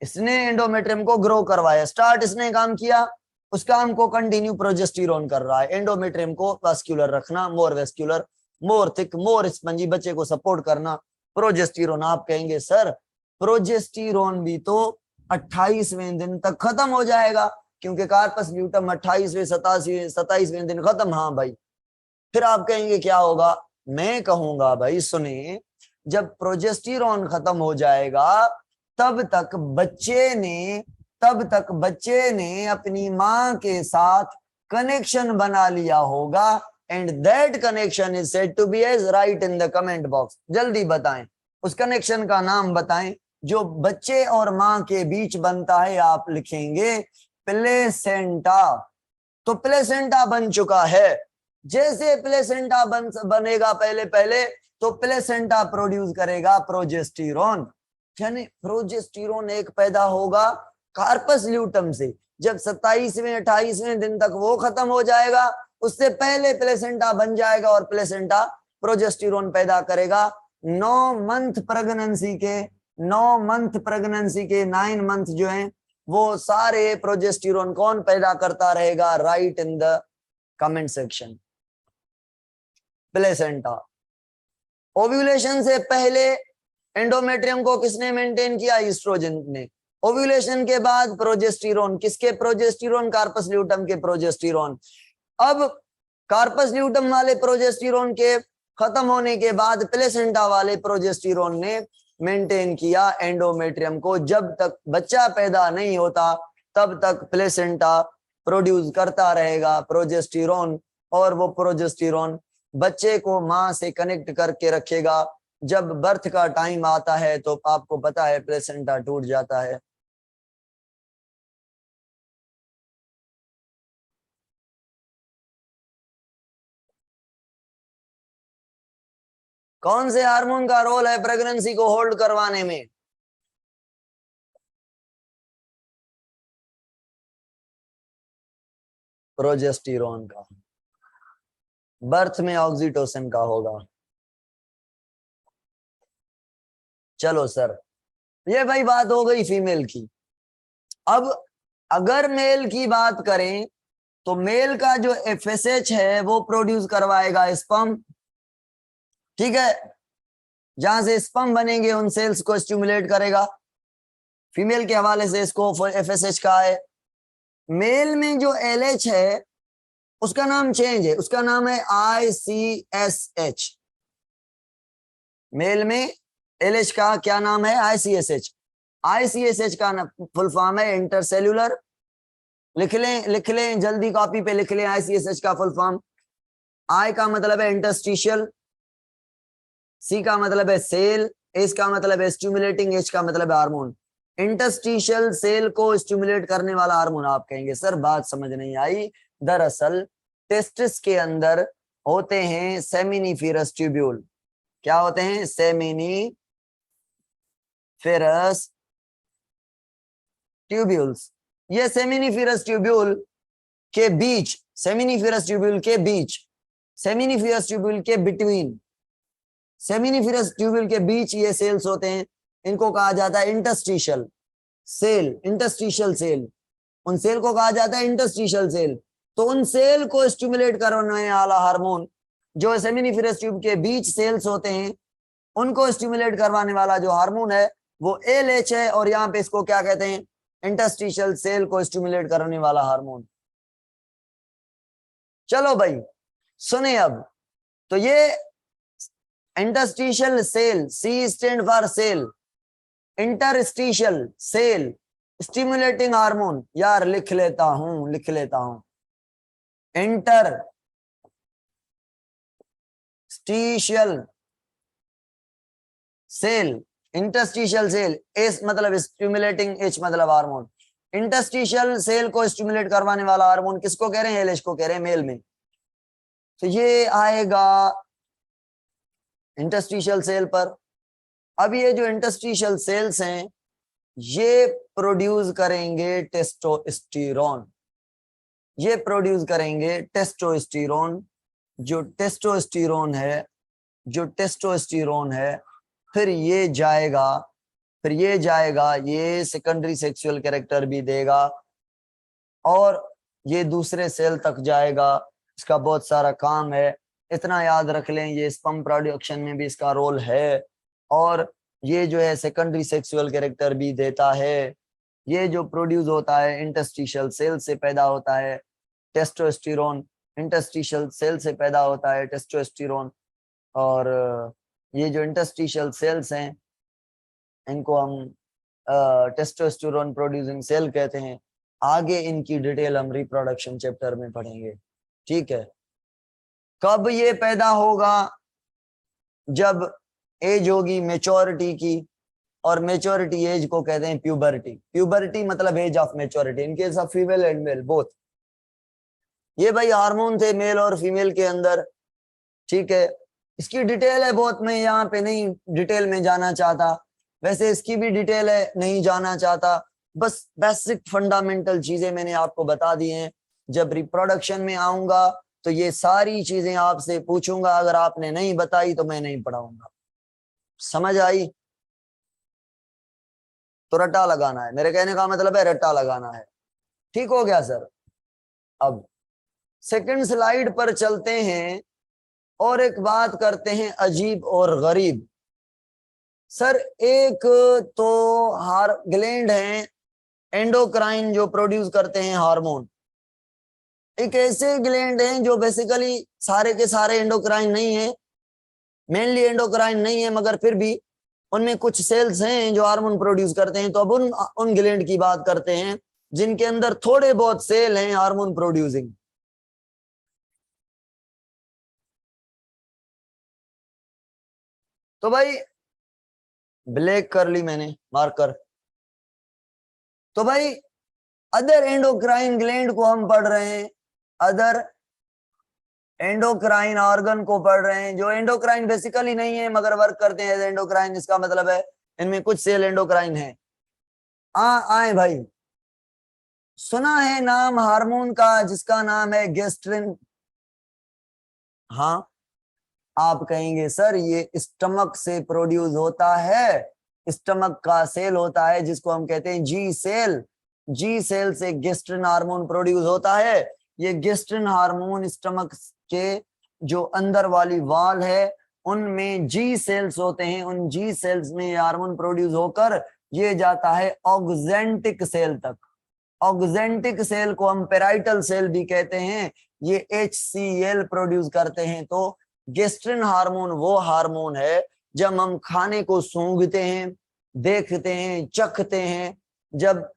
इसने एंडोमेट्रियम को ग्रो करवाया, स्टार्ट इसने काम किया, उस काम को कंटिन्यू प्रोजेस्टेरोन कर रहा है, एंडोमेट्रियम को वास्कुलर रखना, मोर वेस्कुलर, मोर थिक, मोर स्पंजी, बच्चे को सपोर्ट करना, प्रोजेस्टेरोन। आप कहेंगे सर प्रोजेस्टेरोन भी तो 28वें दिन तक खत्म हो जाएगा, क्योंकि कार्पस ल्यूटम 28वें 27वें दिन खत्म। हाँ भाई, फिर आप कहेंगे क्या होगा? मैं कहूंगा भाई सुने, जब प्रोजेस्टेरोन खत्म हो जाएगा तब तक बच्चे ने अपनी मां के साथ कनेक्शन बना लिया होगा, and that connection is said to be edge, write in the comment box, जल्दी बताएं उस कनेक्शन का नाम बताएं जो बच्चे और मां के बीच बनता है। आप लिखेंगे प्लेसेंटा। तो प्लेसेंटा बन चुका है, जैसे प्लेसेंटा बनेगा पहले तो प्लेसेंटा प्रोड्यूस करेगा प्रोजेस्टेरोन। यानी प्रोजेस्टेरोन एक पैदा होगा कार्पस ल्यूटम से। जब 27वें 28वें दिन तक वो खत्म हो जाएगा, उससे पहले प्लेसेंटा बन जाएगा और प्लेसेंटा प्रोजेस्टेरोन पैदा करेगा। 9 मंथ प्रेगनेंसी के 9 मंथ जो हैं वो सारे प्रोजेस्टेरोन कौन पैदा करता रहेगा? Right in the comment section. Placenta. Ovulation से पहले एंडोमेट्रियम को किसने मेंटेन किया? ईस्ट्रोजन ने। ओव्यूलेशन के बाद प्रोजेस्टेरोन, किसके प्रोजेस्टेरोन? कार्पस ल्यूटम के प्रोजेस्टेरोन। अब कार्पस ल्यूटम वाले प्रोजेस्टेरोन के खत्म होने के बाद प्लेसेंटा वाले प्रोजेस्टेरोन ने मेंटेन किया एंडोमेट्रियम को। जब तक बच्चा पैदा नहीं होता तब तक प्लेसेंटा प्रोड्यूस करता रहेगा प्रोजेस्टेरोन, और वो प्रोजेस्टेरोन बच्चे को मां से कनेक्ट करके रखेगा। जब बर्थ का टाइम आता है तो आपको पता है प्लेसेंटा टूट जाता है। कौन से हार्मोन का रोल है प्रेगनेंसी को होल्ड करवाने में? प्रोजेस्टेरोन का। बर्थ में ऑक्सीटोसिन का होगा। चलो सर, ये भाई बात हो गई फीमेल की। अब अगर मेल की बात करें तो मेल का जो एफएसएच है वो प्रोड्यूस करवाएगा स्पर्म, ठीक है। जहां से स्पर्म बनेंगे उन सेल्स को स्टिमुलेट करेगा। फीमेल के हवाले से इसको एफएसएच कहा है। मेल में जो एलएच है उसका नाम चेंज है, उसका नाम है आईसीएसएच। मेल में एलएच का क्या नाम है? आईसीएसएच। आईसीएसएच का फुल फॉर्म है इंटरसेल्यूलर। लिख लें जल्दी, कॉपी पे लिख लें आईसीएसएच का फुल फॉर्म। आई का मतलब है इंटरस्टिशियल, सी का मतलब है सेल, एच का मतलब है स्टिमुलेटिंग, एच का मतलब है हार्मोन। इंटरस्टिशियल सेल को स्टिमुलेट करने वाला हार्मोन आप कहेंगे। सर बात समझ नहीं आई। दरअसल टेस्टिस के अंदर होते हैं सेमिनिफेरस ट्यूब्यूल। क्या होते हैं? Seminiferous tubules. ये सेमिनिफेरस ट्यूब्यूल के बीच, सेमिनिफेरस ट्यूब्यूल के बीच, सेमिनिफेरस ट्यूब्यूल के बिटवीन, सेमिनिफेरस ट्यूब्यूल के बीच ये सेल्स होते हैं। इनको कहा जाता है इंटरस्टिशियल सेल। इंटरस्टिशियल सेल, उन सेल को कहा जाता है इंटरस्टिशियल सेल। तो उन सेल को स्टिमुलेट करने वाला हार्मोन जो सेमिनिफेरस ट्यूब के बीच सेल्स होते हैं उनको स्टिमुलेट करवाने वाला जो हार्मोन है वो एलएच है। और यहाँ पे इसको क्या कहते हैं? इंटरस्टिशियल सेल को स्टिमुलेट करने वाला हार्मोन। चलो भाई सुने अब। तो ये interstitial cell, C stand for cell, interstitial cell stimulating hormone. यार लिख लेता हूं interstitial cell, interstitial cell, S मतलब स्टिमुलेटिंग, एच मतलब हार्मोन। इंटरस्टिशियल सेल को स्टिमुलेट करवाने वाला हार्मोन किसको कह रहे हैं? एलएच को कह रहे हैं मेल में। तो ये आएगा इंटरस्टिशियल सेल पर। अब ये जो इंटरस्टिशियल सेल्स हैं ये प्रोड्यूस करेंगे टेस्टोस्टेरोन। ये प्रोड्यूस करेंगे टेस्टोस्टेरोन। जो टेस्टोस्टेरोन है फिर ये जाएगा ये सेकेंडरी सेक्सुअल कैरेक्टर भी देगा और ये दूसरे सेल तक जाएगा। इसका बहुत सारा काम है, इतना याद रख लें। ये स्पर्म प्रोडक्शन में भी इसका रोल है और ये जो है सेकेंडरी सेक्सुअल कैरेक्टर भी देता है। ये जो प्रोड्यूस होता है इंटरस्टिशियल सेल से पैदा होता है टेस्टोस्टेरोन। इंटरस्टिशियल सेल से पैदा होता है टेस्टोस्टेरोन। और ये जो इंटरस्टिशियल सेल्स हैं इनको हम टेस्टोस्टेरोन प्रोड्यूसिंग सेल कहते हैं। आगे इनकी डिटेल हम रिप्रोडक्शन चैप्टर में पढ़ेंगे, ठीक है। कब ये पैदा होगा? जब एज होगी मेच्योरिटी की, और मेच्योरिटी एज को कहते हैं प्यूबर्टी। प्यूबर्टी मतलब age of maturity in case of female and male both. ये भाई हार्मोन थे मेल और फीमेल के अंदर, ठीक है। इसकी डिटेल है बहुत, मैं यहाँ पे नहीं डिटेल में जाना चाहता। वैसे इसकी भी डिटेल है, नहीं जाना चाहता, बस बेसिक फंडामेंटल चीजें मैंने आपको बता दी हैं। जब रिप्रोडक्शन में आऊंगा तो ये सारी चीजें आपसे पूछूंगा, अगर आपने नहीं बताई तो मैं नहीं पढ़ाऊंगा। समझ आई? तो रट्टा लगाना है, मेरे कहने का मतलब है रट्टा लगाना है। ठीक हो गया सर? अब सेकंड स्लाइड पर चलते हैं और एक बात करते हैं अजीब और गरीब। सर एक तो हार ग्लैंड है एंडोक्राइन जो प्रोड्यूस करते हैं हार्मोन। एक ऐसे ग्लैंड हैं जो बेसिकली सारे के सारे एंडोक्राइन नहीं है, मेनली एंडोक्राइन नहीं है, मगर फिर भी उनमें कुछ सेल्स हैं जो हार्मोन प्रोड्यूस करते हैं। तो अब उन ग्लैंड की बात करते हैं जिनके अंदर थोड़े बहुत सेल हैं हार्मोन प्रोड्यूसिंग। तो भाई ब्लैक कर ली मैंने मार्कर। तो भाई अदर एंडोक्राइन ग्लैंड को हम पढ़ रहे हैं, अदर एंडोक्राइन ऑर्गन को पढ़ रहे हैं जो एंडोक्राइन बेसिकली नहीं है मगर वर्क करते हैं एंडोक्राइन। इसका मतलब है इनमें कुछ सेल एंडोक्राइन है। आए भाई, सुना है नाम हार्मोन का जिसका नाम है गेस्ट्रिन? हाँ, आप कहेंगे सर ये स्टमक से प्रोड्यूस होता है, स्टमक का सेल होता है जिसको हम कहते हैं जी सेल। जी सेल से गेस्ट्रिन हार्मोन प्रोड्यूस होता है। ये गेस्ट्रिन हार्मोन स्टमक के जो अंदर वाली वॉल है उनमें जी सेल्स होते हैं, उन जी सेल्स में ये हार्मोन प्रोड्यूस होकर ये जाता है ऑक्जेंटिक सेल तक। ऑक्जेंटिक सेल को हम पेराइटल सेल भी कहते हैं। ये HCl प्रोड्यूस करते हैं। तो गेस्ट्रिन हार्मोन वो हार्मोन है जब हम खाने को सूंघते हैं, देखते हैं, चखते हैं, जब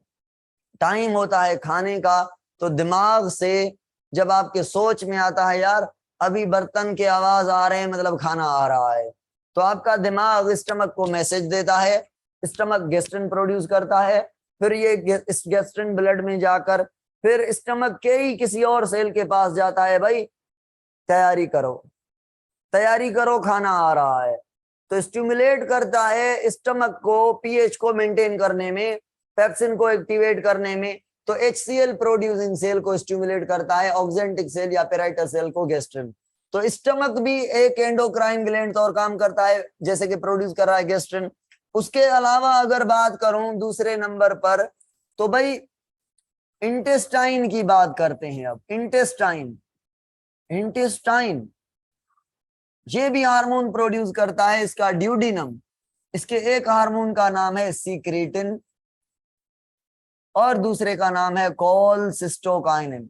टाइम होता है खाने का तो दिमाग से जब आपके सोच में आता है यार अभी बर्तन के आवाज आ रहे हैं मतलब खाना आ रहा है, तो आपका दिमाग स्टमक को मैसेज देता है, स्टमक गेस्ट्रिन प्रोड्यूस करता है, फिर ये गेस्ट्रिन ब्लड में जाकर फिर स्टमक के ही किसी और सेल के पास जाता है, भाई तैयारी करो, तैयारी करो, खाना आ रहा है। तो स्टिमुलेट करता है स्टमक को पीएच को मेंटेन करने में, पेप्सिन को एक्टिवेट करने में। तो HCl प्रोड्यूसिंग सेल को स्टिमुलेट करता है, ऑक्जेंटिक सेल या पेराइटल सेल को गेस्ट्रिन। तो स्टमक भी एक एंडोक्राइन ग्लैंड तौर काम करता है जैसे कि प्रोड्यूस कर रहा है गेस्ट्रिन। उसके अलावा अगर बात करूं दूसरे नंबर पर तो भाई इंटेस्टाइन की बात करते हैं। अब इंटेस्टाइन, इंटेस्टाइन ये भी हार्मोन प्रोड्यूस करता है, इसका ड्यूडिनम। इसके एक हार्मोन का नाम है सीक्रेटिन और दूसरे का नाम है cholecystokinin.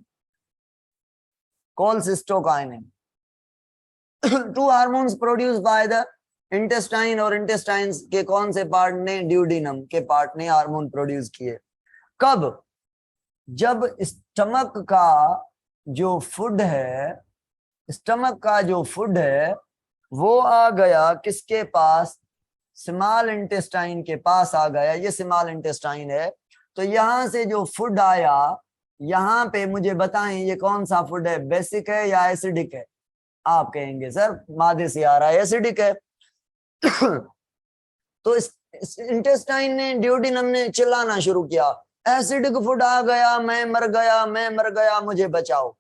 Cholecystokinin two hormones produce by the intestine, और इंटेस्टाइन के कौन से पार्ट ने? ड्यूडिनम के पार्ट ने हार्मोन प्रोड्यूस किए। कब? जब स्टमक का जो फूड है, स्टमक का जो फूड है वो आ गया किसके पास? स्मॉल इंटेस्टाइन के पास आ गया। ये स्मॉल इंटेस्टाइन है। तो यहां से जो फूड आया, यहाँ पे मुझे बताएं ये कौन सा फूड है, बेसिक है या एसिडिक है? आप कहेंगे सर मादे से आ रहा है, एसिडिक है। तो इस इंटेस्टाइन ने, ड्यूडिनम ने चिल्लाना शुरू किया, एसिडिक फूड आ गया, मैं मर गया, मैं मर गया, मुझे बचाओ।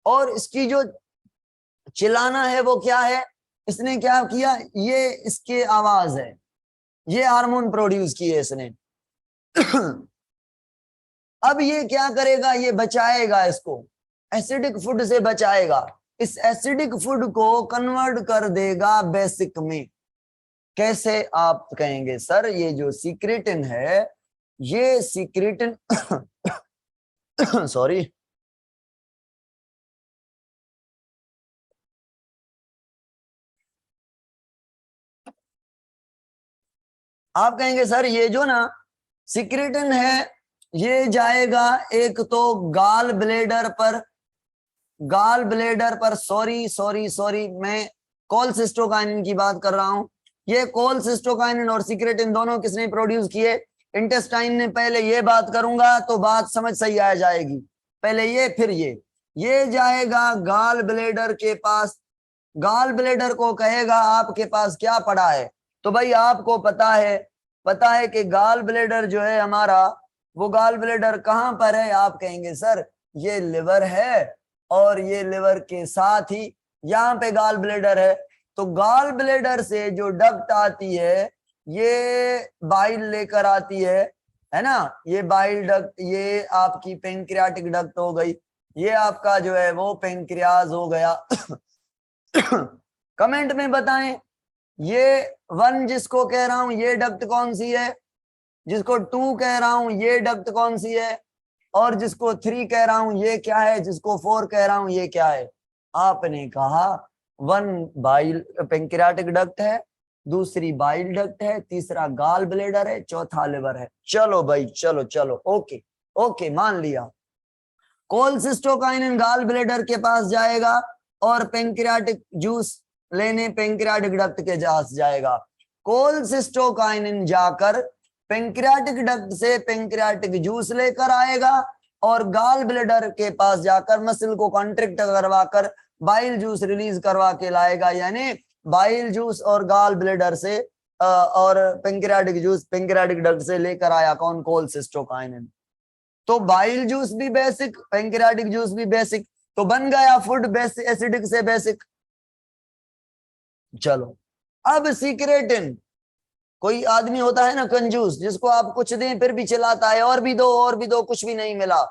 और इसकी जो चिल्लाना है वो क्या है? इसने क्या किया? ये इसके आवाज है, ये हार्मोन प्रोड्यूस किए इसने। अब ये क्या करेगा? ये बचाएगा, इसको एसिडिक फूड से बचाएगा। इस एसिडिक फूड को कन्वर्ट कर देगा बेसिक में। कैसे? आप कहेंगे सर ये जो सीक्रेटिन है, ये सीक्रेटिन सॉरी, आप कहेंगे सर ये जो ना सीक्रेटिन है ये जाएगा एक तो गाल ब्लेडर पर, गाल ब्लेडर पर, सॉरी सॉरी सॉरी, मैं कोलसिस्टोकाइनिन की बात कर रहा हूं। ये कोलसिस्टोकाइनिन और सीक्रेटिन दोनों किसने प्रोड्यूस किए? इंटेस्टाइन ने। पहले ये बात करूंगा तो बात समझ सही आ जाएगी। पहले ये फिर ये जाएगा गाल ब्लेडर के पास। गाल ब्लेडर को कहेगा आपके पास क्या पड़ा है? तो भाई आपको पता है पता है कि गाल ब्लेडर जो है हमारा, वो गाल ब्लेडर कहाँ पर है? आप कहेंगे सर ये लिवर है और ये लिवर के साथ ही यहाँ पे गाल ब्लेडर है। तो गाल ब्लेडर से जो डक्ट आती है ये बाइल लेकर आती है ना, ये बाइल डक्ट, ये आपकी पेंक्रियाटिक डक्ट हो गई, ये आपका जो है वो पेंक्रियाज हो गया। कमेंट में बताएं ये 1 जिसको कह रहा हूं ये डक्ट कौन सी है, जिसको 2 कह रहा हूं ये डक्ट कौन सी है, और जिसको 3 कह रहा हूं ये क्या है, जिसको 4 कह रहा हूं ये क्या है? आपने कहा 1 बाइल पेंक्रियाटिक डक्ट है, दूसरी बाइल डक्ट है, तीसरा गाल ब्लेडर है, चौथा लिवर है। चलो भाई चलो चलो, ओके ओके मान लिया। कोलसिस्टोकाइनिन गाल ब्लेडर के पास जाएगा और पेंक्रियाटिक जूस लेने पेंक्रियाटिक डक्ट के पास जाएगा। कोलसिस्टोकाइनिन जाकर पेंक्रियाटिक डक्ट से पेंक्रियाटिक जूस लेकर आएगा और गाल ब्लेडर के पास जाकर मसल को कॉन्ट्रैक्ट करवाकर बाइल जूस रिलीज करवा के लाएगा। यानी बाइल जूस और गाल ब्लेडर से और पेंक्रियाटिक जूस पेंक्रियाटिक डक्ट से लेकर आया कौन? कोलसिस्टोकाइनिन। तो बाइल जूस भी बेसिक, पेंक्रियाटिक जूस भी बेसिक, तो बन गया फूड बेसिक, एसिडिक से बेसिक। चलो अब सीक्रेटिन, कोई आदमी होता है ना कंजूस, जिसको आप कुछ दें फिर भी चिल्लाता है और भी दो और भी दो, कुछ भी नहीं मिला।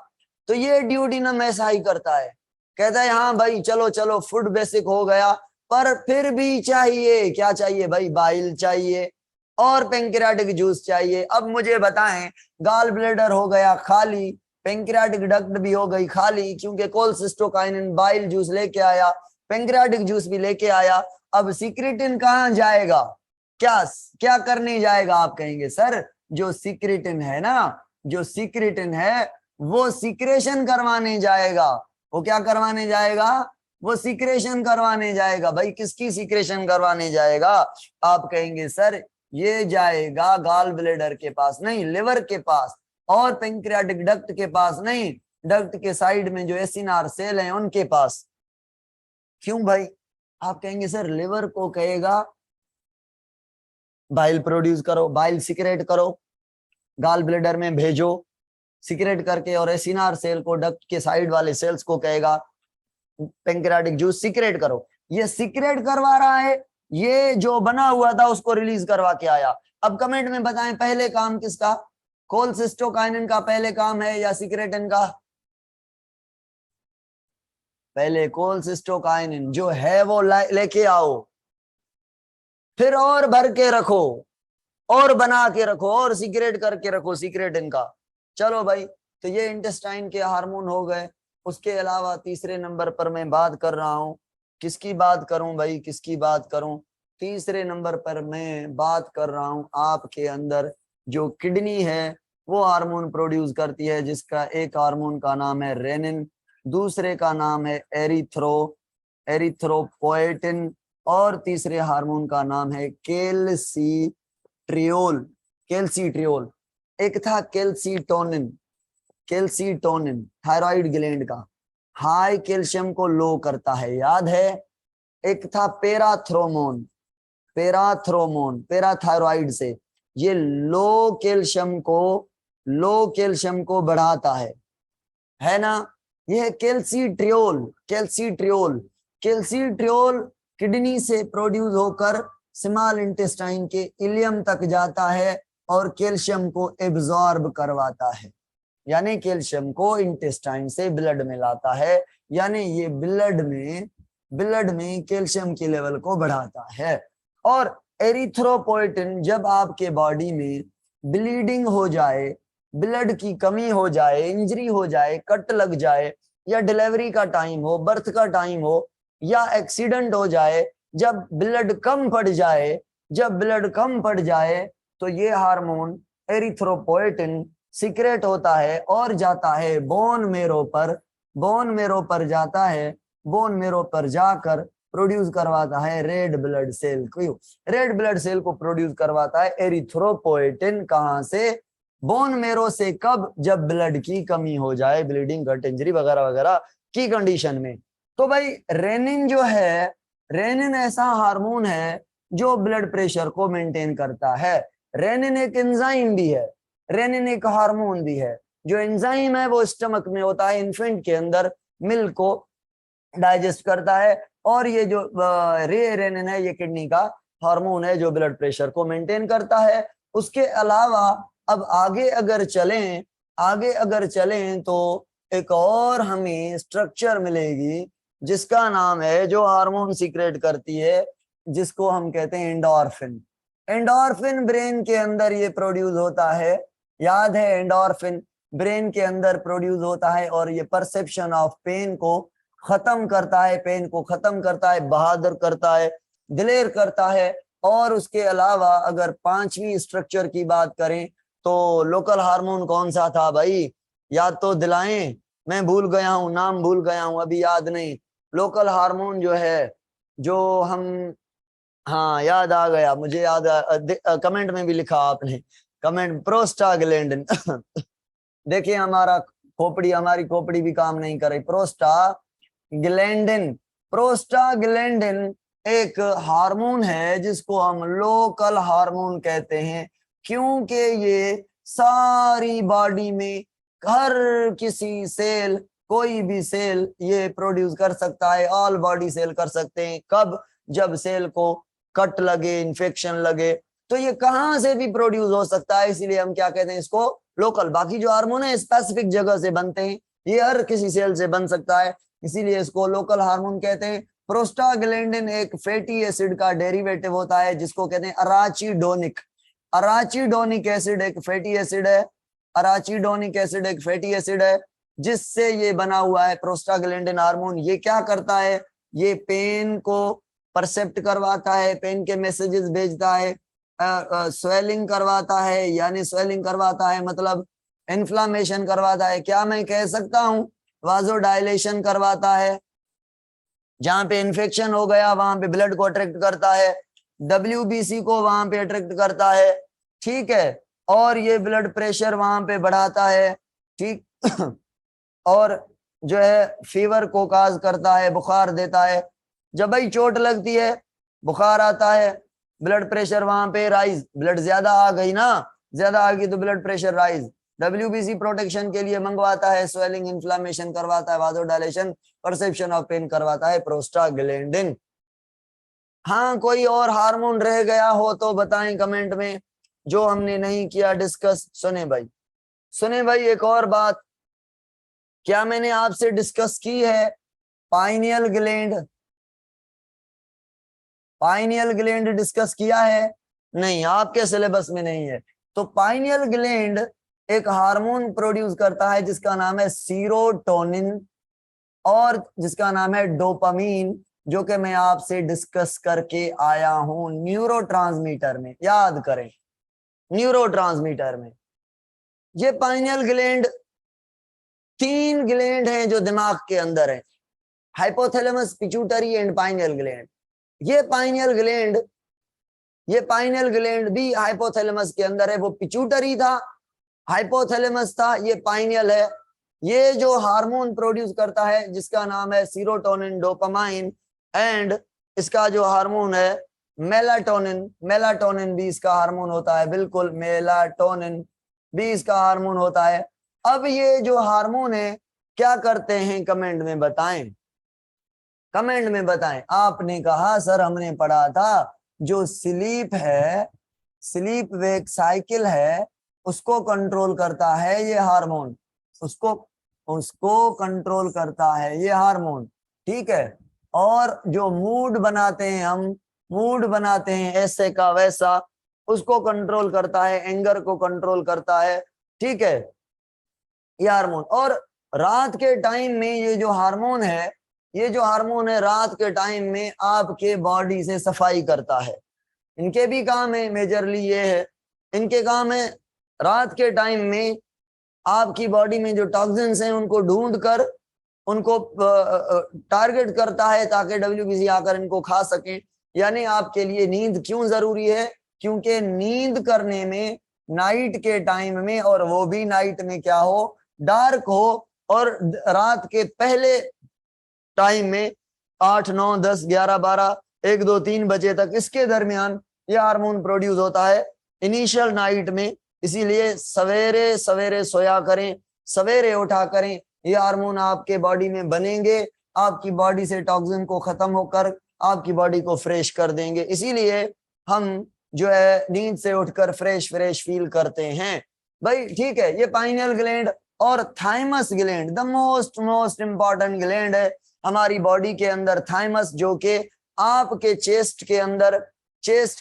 तो ये ड्यूडिनम ऐसा ही करता है, कहता है हाँ भाई चलो चलो फूड बेसिक हो गया, पर फिर भी चाहिए, क्या चाहिए भाई? बाइल चाहिए और पेंक्रियाटिक जूस चाहिए। अब मुझे बताएं, गाल ब्लेडर हो गया खाली, पेंक्रियाटिक डक्ट भी हो गई खाली, क्योंकि कोलसिस्टोकाइनिन बाइल जूस लेके आया, पेंक्रियाटिक जूस भी लेके आया। अब सीक्रेटिन कहाँ जाएगा? क्या क्या करने जाएगा? आप कहेंगे सर जो सीक्रेटिन है ना, जो सीक्रेटिन है वो सीक्रेशन करवाने जाएगा। वो क्या करवाने जाएगा? वो सीक्रेशन करवाने जाएगा। भाई किसकी सीक्रेशन करवाने जाएगा? आप कहेंगे सर ये जाएगा गाल ब्लेडर के पास नहीं, लिवर के पास, और पेंक्रियाटिक डक्ट के पास नहीं, डक्ट के साइड में जो एसिनार सेल है उनके पास। क्यों भाई? आप कहेंगे सर लिवर को कहेगा बाइल प्रोड्यूस करो, बाइल सीक्रेट करो, गाल ब्लेडर में भेजो सीक्रेट करके, और एसिनार सेल को, डक्ट के साइड वाले सेल्स को कहेगा पेंक्रियाटिक जूस सीक्रेट करो। ये सीक्रेट करवा रहा है, ये जो बना हुआ था उसको रिलीज करवा के आया। अब कमेंट में बताएं पहले काम किसका? कोलसिस्टोकाइनिन का पहले काम है या सीक्रेटिन का? पहले कोलसिस्टोकाइनिन जो है वो लेके आओ, फिर और भर के रखो और बना के रखो और सीक्रेट करके रखो सीक्रेटिन का। चलो भाई, तो ये इंटेस्टाइन के हार्मोन हो गए। उसके अलावा तीसरे नंबर पर मैं बात कर रहा हूं, किसकी बात करूं भाई, किसकी बात करूं? तीसरे नंबर पर मैं बात कर रहा हूं आपके अंदर जो किडनी है वो हार्मोन प्रोड्यूस करती है, जिसका एक हार्मोन का नाम है रेनिन, दूसरे का नाम है एरिथ्रोपोएटिन, और तीसरे हार्मोन का नाम है कैल्सिट्रियोल। कैल्सिट्रियोल। एक था कैल्सिटोनिन, कैल्सिटोनिन थायराइड ग्लैंड का, हाई कैल्शियम को लो करता है, याद है? एक था पैराथ्रोमोन, पैराथ्रोमोन पैराथायराइड से ये लो कैल्शियम को बढ़ाता है ना? ये कैल्सिट्रियोल, कैल्सिट्रियोल, कैल्सिट्रियोल किडनी से प्रोड्यूस होकर स्मॉल इंटेस्टाइन के इलियम तक जाता है और कैल्शियम को एब्जॉर्ब करवाता है, यानी कैल्शियम को इंटेस्टाइन से ब्लड में लाता है, यानी ये ब्लड में कैल्शियम की लेवल को बढ़ाता है। और एरिथ्रोपोएटिन जब आपके बॉडी में ब्लीडिंग हो जाए, ब्लड की कमी हो जाए, इंजरी हो जाए, कट लग जाए, या डिलीवरी का टाइम हो, बर्थ का टाइम हो, या एक्सीडेंट हो जाए, जब ब्लड कम पड़ जाए, तो ये हार्मोन एरिथ्रोपोएटिन सीक्रेट होता है और जाता है बोन मेरो पर जाता है, बोन मेरो पर जाकर प्रोड्यूस करवाता है रेड ब्लड सेल को। रेड ब्लड सेल को प्रोड्यूस करवाता है एरिथ्रोपोएटिन। कहां से? बोन मेरो से। कब? जब ब्लड की कमी हो जाए, ब्लीडिंग, गट इंजरी वगैरह वगैरह की कंडीशन में। तो भाई रेनिन जो है, रेनिन ऐसा हार्मोन है जो ब्लड प्रेशर को मेंटेन करता है। रेनिन एक एंजाइम भी है, रेनिन एक हार्मोन भी है। जो एंजाइम है वो स्टमक में होता है, इन्फेंट के अंदर मिल्क को डाइजेस्ट करता है, और ये जो रे रेनिन है ये किडनी का हार्मोन है जो ब्लड प्रेशर को मेंटेन करता है। उसके अलावा अब आगे अगर चलें तो एक और हमें स्ट्रक्चर मिलेगी जिसका नाम है, जो हार्मोन सीक्रेट करती है, जिसको हम कहते हैं एंडोर्फिन। एंडोर्फिन ब्रेन के अंदर ये प्रोड्यूस होता है, याद है, एंडोर्फिन ब्रेन के अंदर प्रोड्यूस होता है और ये परसेप्शन ऑफ पेन को खत्म करता है, पेन को खत्म करता है, बहादुर करता है, दिलेर करता है। और उसके अलावा अगर पांचवी स्ट्रक्चर की बात करें तो लोकल हार्मोन कौन सा था भाई, याद तो दिलाएं, मैं भूल गया हूं, नाम भूल गया हूं, अभी याद नहीं। लोकल हार्मोन जो है, जो हम, हाँ याद आ गया मुझे, याद कमेंट में भी लिखा आपने, कमेंट, प्रोस्टाग्लैंडिन। देखिए हमारी खोपड़ी भी काम नहीं कर रही। प्रोस्टाग्लैंडिन एक हार्मोन है जिसको हम लोकल हार्मोन कहते हैं, क्योंकि ये सारी बॉडी में हर किसी सेल, कोई भी सेल ये प्रोड्यूस कर सकता है, ऑल बॉडी सेल कर सकते हैं। कब? जब सेल को कट लगे, इन्फेक्शन लगे, तो ये कहां से भी प्रोड्यूस हो सकता है, इसीलिए हम क्या कहते हैं इसको, लोकल। बाकी जो हार्मोन है स्पेसिफिक जगह से बनते हैं, ये हर किसी सेल से बन सकता है, इसीलिए इसको लोकल हार्मोन कहते हैं। प्रोस्टाग्लैंडिन एक फैटी एसिड का डेरिवेटिव होता है जिसको कहते हैं अराचिडोनिक। अराचिडोनिक एसिड एक फैटी एसिड है, अराचिडोनिक एसिड एक फैटी एसिड है जिससे ये बना हुआ है प्रोस्टाग्लैंडिन हार्मोन। ये क्या करता है, ये पेन को परसेप्ट करवाता है, पेन के मैसेजेस भेजता है, स्वेलिंग करवाता है, यानी स्वेलिंग करवाता है मतलब इन्फ्लामेशन करवाता है, क्या मैं कह सकता हूं, वाजोडाइलेशन करवाता है, जहां पे इन्फेक्शन हो गया वहां पे ब्लड को अट्रैक्ट करता है, WBC को वहां पे अट्रैक्ट करता है, ठीक है, और ये ब्लड प्रेशर वहां पे बढ़ाता है, ठीक। और जो है फीवर को काज करता है, बुखार देता है। जब भाई चोट लगती है, बुखार आता है, ब्लड प्रेशर वहां पे राइज, ब्लड ज्यादा आ गई ना, ज्यादा आ गई तो blood pressure rise, WBC protection के लिए मंगवाता है, स्वेलिंग, इन्फ्लामेशन करवाता है, वाजोडाइलेशन, परसेप्शन ऑफ पेन करवाता है प्रोस्टाग्लैंडिन। हाँ कोई और हार्मोन रह गया हो तो बताएं कमेंट में, जो हमने नहीं किया डिस्कस। सुने भाई एक और बात, क्या मैंने आपसे डिस्कस की है पाइनियल ग्लैंड डिस्कस किया है? नहीं, आपके सिलेबस में नहीं है। तो पाइनियल ग्लैंड एक हार्मोन प्रोड्यूस करता है जिसका नाम है सीरोटोनिन और जिसका नाम है डोपामीन, जो कि मैं आपसे डिस्कस करके आया हूं न्यूरोट्रांसमीटर में, याद करें, न्यूरोट्रांसमीटर में। ये पाइनियल ग्लैंड, 3 ग्लैंड हैं जो दिमाग के अंदर है, hypothalamus, pituitary and pineal gland. ये पाइनियल ग्लैंड भी हाइपोथैलेमस के अंदर है, वो पिट्यूटरी था, हाइपोथैलेमस था, ये पाइनियल है। ये जो हार्मोन प्रोड्यूस करता है जिसका नाम है सीरोटोनिन, डोपामाइन, एंड इसका जो हार्मोन है मेलाटोनिन भी इसका हार्मोन होता है, बिल्कुल, मेलाटोनिन भी इसका हार्मोन होता है। अब ये जो हार्मोन है क्या करते हैं, कमेंट में बताएं। आपने कहा सर हमने पढ़ा था जो स्लीप वेक साइकिल है उसको कंट्रोल करता है ये हार्मोन, उसको कंट्रोल करता है ये हार्मोन, ठीक है। और जो मूड बनाते हैं ऐसे का वैसा, उसको कंट्रोल करता है, एंगर को कंट्रोल करता है, ठीक है, ये हार्मोन। और रात के टाइम में ये जो हार्मोन है रात के टाइम में आपके बॉडी से सफाई करता है। इनके भी काम है, मेजरली ये है, इनके काम है रात के टाइम में आपकी बॉडी में जो टॉक्सिन्स हैं उनको ढूंढ कर उनको टारगेट करता है ताकि WBC आकर इनको खा सकें। यानी आपके लिए नींद क्यों जरूरी है, क्योंकि नींद करने में नाइट के टाइम में, और वो भी नाइट में क्या हो, डार्क हो, और रात के पहले टाइम में 8, 9, 10, 11, 12, 1, 2, 3 बजे तक, इसके दरमियान ये हार्मोन प्रोड्यूस होता है, इनिशियल नाइट में। इसीलिए सवेरे सवेरे सोया करें, सवेरे उठा करें, ये हार्मोन आपके बॉडी में बनेंगे, आपकी बॉडी से टॉक्सिन को खत्म होकर आपकी बॉडी को फ्रेश कर देंगे। इसीलिए हम जो है नींद से उठकर फ्रेश फ्रेश फील करते हैं भाई। ठीक है, ये पाइनियल ग्लैंड और thymus gland the most important gland है हमारी बॉडी के अंदर। थाइमस जो कि आपके चेस्ट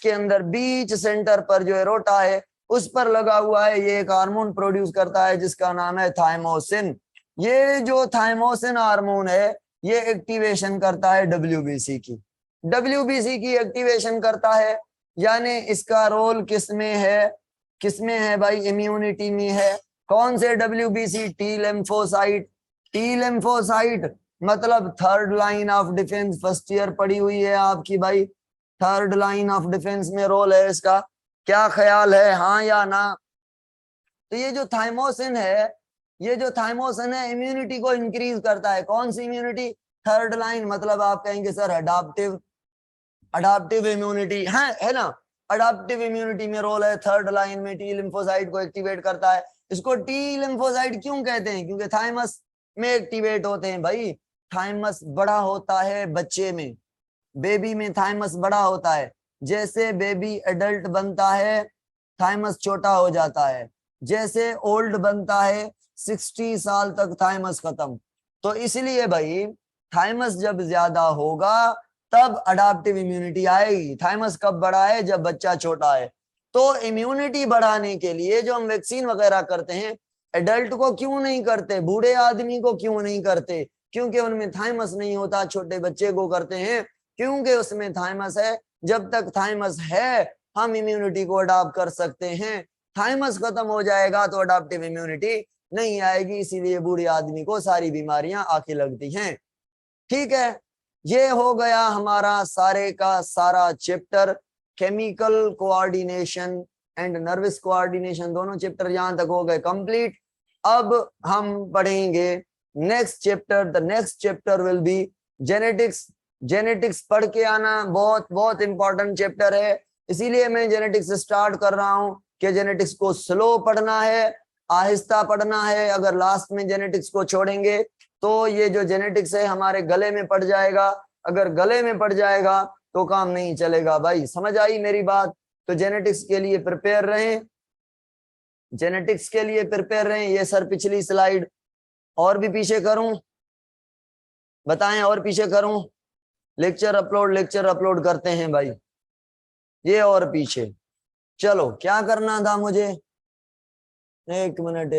के अंदर बीच सेंटर पर जो एरोटा है उस पर लगा हुआ है। ये एक हार्मोन प्रोड्यूस करता है जिसका नाम है थाइमोसिन। ये जो थाइमोसिन हार्मोन है ये एक्टिवेशन करता है डब्ल्यूबीसी की एक्टिवेशन करता है। यानी इसका रोल किसमें है भाई? इम्यूनिटी में है। कौन से डब्ल्यूबीसी? टी लिम्फोसाइट मतलब third line of defence. First year पड़ी हुई है आपकी भाई, थर्ड लाइन ऑफ डिफेंस में रोल है इसका। क्या ख्याल है, हाँ या ना? तो ये जो थाइमोसिन है इम्यूनिटी को इंक्रीज करता है। कौन सी इम्यूनिटी? थर्ड लाइन, मतलब आप कहेंगे सर अडाप्टिव इम्यूनिटी है ना। अडाप्टिव इम्यूनिटी में रोल है थर्ड लाइन में, टी लिम्फोसाइट को एक्टिवेट करता है। इसको टी लिम्फोसाइट क्यों कहते हैं? क्योंकि थाइमस में एक्टिवेट होते हैं भाई। थाइमस बड़ा होता है बच्चे में, बेबी में थाइमस बड़ा होता है। जैसे बेबी एडल्ट बनता है थाइमस छोटा हो जाता है। जैसे ओल्ड बनता है 60 साल तक थाइमस खत्म। तो इसलिए भाई थाइमस जब ज्यादा होगा तब अडाप्टिव इम्यूनिटी आएगी। थाइमस कब बढ़ा है? जब बच्चा छोटा है। तो इम्यूनिटी बढ़ाने के लिए जो हम वैक्सीन वगैरह करते हैं, एडल्ट को क्यों नहीं करते, बूढ़े आदमी को क्यों नहीं करते? क्योंकि उनमें थाइमस नहीं होता। छोटे बच्चे को करते हैं क्योंकि उसमें थाइमस है। जब तक थाइमस है हम इम्यूनिटी को अडॉप्ट कर सकते हैं। थाइमस खत्म हो जाएगा तो अडॉप्टिव इम्यूनिटी नहीं आएगी। इसीलिए बूढ़े आदमी को सारी बीमारियां आके लगती हैं। ठीक है, ये हो गया हमारा सारे का सारा chapter. Chemical coordination and nervous coordination, दोनों चैप्टर यहां तक हो गए कंप्लीट। अब हम पढ़ेंगे next chapter. The next chapter will be genetics पढ़ के आना, बहुत बहुत इंपॉर्टेंट चैप्टर है। इसीलिए मैं जेनेटिक्स स्टार्ट कर रहा हूं कि जेनेटिक्स को स्लो पढ़ना है, आहिस्ता पढ़ना है। अगर लास्ट में जेनेटिक्स को छोड़ेंगे तो ये जो जेनेटिक्स है हमारे गले में पड़ जाएगा। अगर गले में पड़ जाएगा तो काम नहीं चलेगा भाई। समझ आई मेरी बात? तो जेनेटिक्स के लिए प्रिपेयर रहें। ये सर पिछली स्लाइड और भी पीछे करूं? बताएं, और पीछे करूं? लेक्चर अपलोड करते हैं भाई, ये और पीछे। चलो, क्या करना था मुझे? एक मिनट।